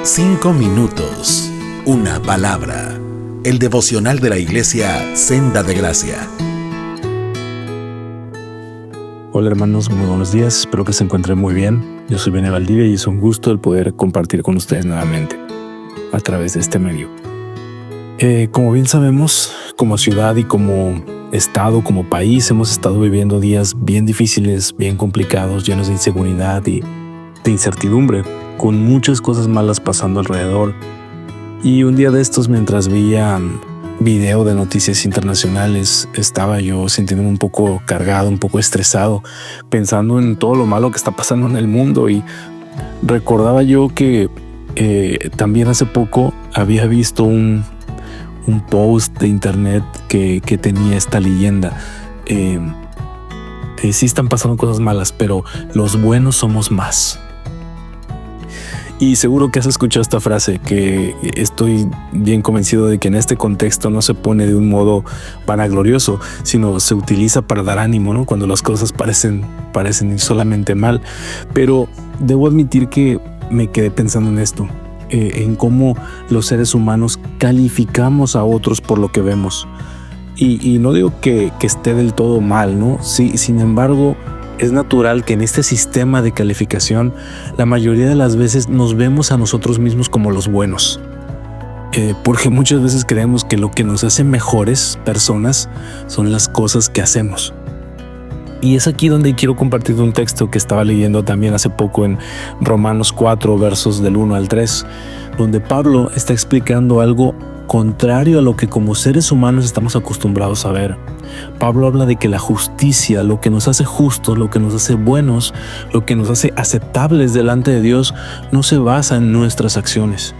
5 minutos, una palabra. El devocional de la Iglesia Senda de Gracia. Hola hermanos, muy buenos días, espero que se encuentren muy bien. Yo soy Bene Valdivia y es un gusto el poder compartir con ustedes nuevamente a través de este medio. Como bien sabemos, como ciudad y como estado, como país, hemos estado viviendo días bien difíciles, bien complicados, llenos de inseguridad y de incertidumbre, con muchas cosas malas pasando alrededor. Y un día de estos, mientras veía video de noticias internacionales, estaba yo sintiéndome un poco cargado, un poco estresado, pensando en todo lo malo que está pasando en el mundo. Y recordaba yo que también hace poco había visto un post de internet que tenía esta leyenda. Sí están pasando cosas malas, pero los buenos somos más. Y seguro que has escuchado esta frase, que estoy bien convencido de que en este contexto no se pone de un modo vanaglorioso, sino se utiliza para dar ánimo, ¿no? Cuando las cosas parecen ir solamente mal. Pero debo admitir que me quedé pensando en esto, en cómo los seres humanos calificamos a otros por lo que vemos. Y no digo que esté del todo mal, ¿no? Sí, sin embargo, es natural que en este sistema de calificación la mayoría de las veces nos vemos a nosotros mismos como los buenos, porque muchas veces creemos que lo que nos hace mejores personas son las cosas que hacemos. Y es aquí donde quiero compartir un texto que estaba leyendo también hace poco en Romanos 4, versos del 1 al 3, donde Pablo está explicando algo contrario a lo que como seres humanos estamos acostumbrados a ver. Pablo habla de que la justicia, lo que nos hace justos, lo que nos hace buenos, lo que nos hace aceptables delante de Dios, no se basa en nuestras acciones.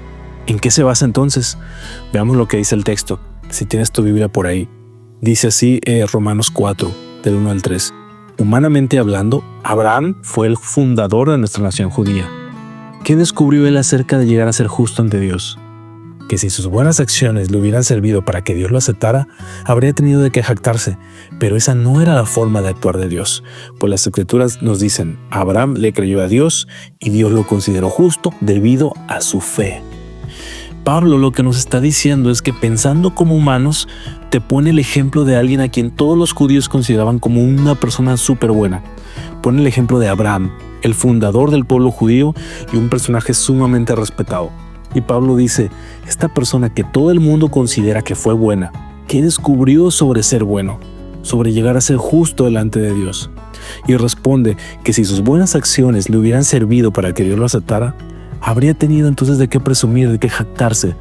¿En qué se basa entonces? Veamos lo que dice el texto. Si tienes tu Biblia por ahí. Dice así Romanos 4, del 1 al 3. Humanamente hablando, Abraham fue el fundador de nuestra nación judía. ¿Qué descubrió él acerca de llegar a ser justo ante Dios? Que si sus buenas acciones le hubieran servido para que Dios lo aceptara, habría tenido de qué jactarse, pero esa no era la forma de actuar de Dios, pues las Escrituras nos dicen: Abraham le creyó a Dios y Dios lo consideró justo debido a su fe. Pablo lo que nos está diciendo es que, pensando como humanos, te pone el ejemplo de alguien a quien todos los judíos consideraban como una persona súper buena. Pone el ejemplo de Abraham, el fundador del pueblo judío y un personaje sumamente respetado. Y Pablo dice, esta persona que todo el mundo considera que fue buena, ¿qué descubrió sobre ser bueno? Sobre llegar a ser justo delante de Dios. Y responde que si sus buenas acciones le hubieran servido para que Dios lo aceptara, habría tenido entonces de qué presumir, de qué jactarse.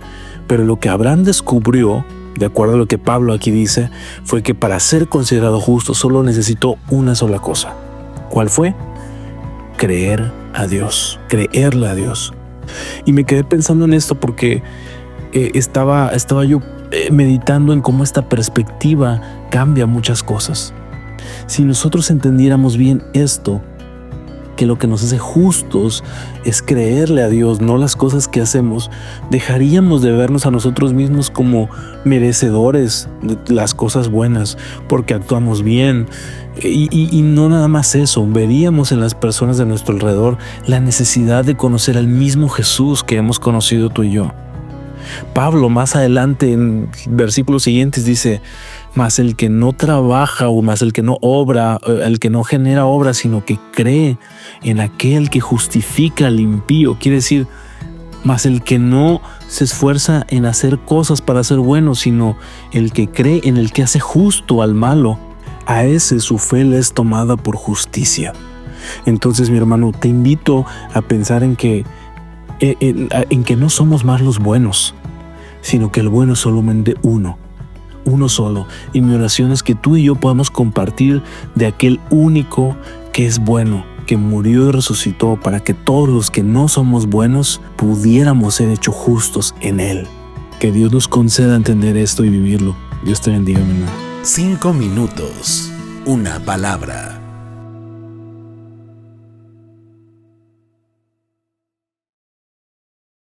Pero lo que Abraham descubrió, de acuerdo a lo que Pablo aquí dice, fue que para ser considerado justo solo necesitó una sola cosa. ¿Cuál fue? Creer a Dios, creerle a Dios. Y me quedé pensando en esto porque estaba yo meditando en cómo esta perspectiva cambia muchas cosas. Si nosotros entendiéramos bien esto, que lo que nos hace justos es creerle a Dios, no las cosas que hacemos, dejaríamos de vernos a nosotros mismos como merecedores de las cosas buenas, porque actuamos bien. Y no nada más eso, veríamos en las personas de nuestro alrededor la necesidad de conocer al mismo Jesús que hemos conocido tú y yo. Pablo más adelante en versículos siguientes dice: mas el que no trabaja o más el que no obra, el que no genera obra, sino que cree en aquel que justifica al impío, quiere decir, mas el que no se esfuerza en hacer cosas para ser bueno, sino el que cree en el que hace justo al malo, a ese su fe le es tomada por justicia. Entonces, mi hermano, te invito a pensar en que no somos más los buenos, sino que el bueno es solamente uno solo. Y mi oración es que tú y yo podamos compartir de aquel único que es bueno, que murió y resucitó para que todos los que no somos buenos pudiéramos ser hechos justos en Él. Que Dios nos conceda entender esto y vivirlo. Dios te bendiga, mi hermano. 5 minutos, una palabra.